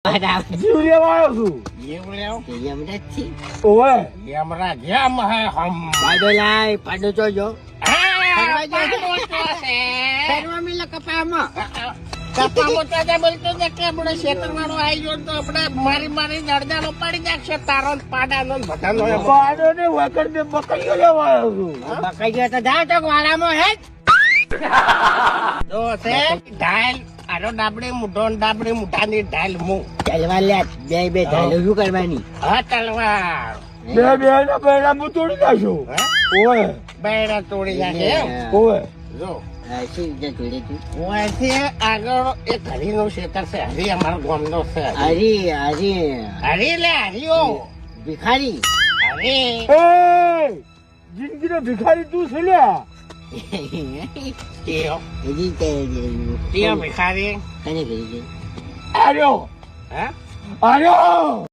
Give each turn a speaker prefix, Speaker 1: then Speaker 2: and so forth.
Speaker 1: જીવ લેવા આવ્યો છું.
Speaker 2: એવું લેવું
Speaker 3: યમરાજથી
Speaker 1: ઓવે
Speaker 2: યમરા જેમ હે હમ
Speaker 3: પાડો લાય પાડો ચોજો
Speaker 2: ફરવા
Speaker 3: ફેરવા મિલા કપામાં
Speaker 2: બોલતો ને કે આપણે શેતરવાળો આવી ગયો તો આપણે મારી દરદાનો પાડી નાખશે તારો ને પાડાનો ને બધાનો એમ.
Speaker 1: પાડો ને વકડ ને બકરીઓ લેવા આવ્યો છું.
Speaker 3: બકાઈ ગયો તો જાવ તો વાળામાં હે
Speaker 2: તો છે ઢાલ આરો ડાબડી મૂઢો ને ડાબડી મૂઢાની ઢાલ મું
Speaker 3: ચાલવા લે બે ધાલો શું કરવાની
Speaker 2: હા તલવાર
Speaker 1: બે ના બેડા હું તોડી નાખ્યો.
Speaker 2: હા?
Speaker 1: ઓવે
Speaker 2: બૈરા તોડી નાખે એમ.
Speaker 1: ઓવે
Speaker 2: જો
Speaker 3: શું રીતે જોડે તું
Speaker 2: ઓયથી આગળ એક હરીનું ખેતર છે હરી અમારા ગામનો છે
Speaker 3: હરી હરી
Speaker 2: હરી લે હરીઓ
Speaker 3: ભિખારી
Speaker 2: હરી
Speaker 1: એ જિંદગીનો ભિખારી તું છે લ્યા.
Speaker 2: ટીયો
Speaker 3: હજી તે
Speaker 2: ટીયો ભિખારી
Speaker 3: કને કરી છે
Speaker 1: આર્યો
Speaker 2: હા
Speaker 1: આર્યો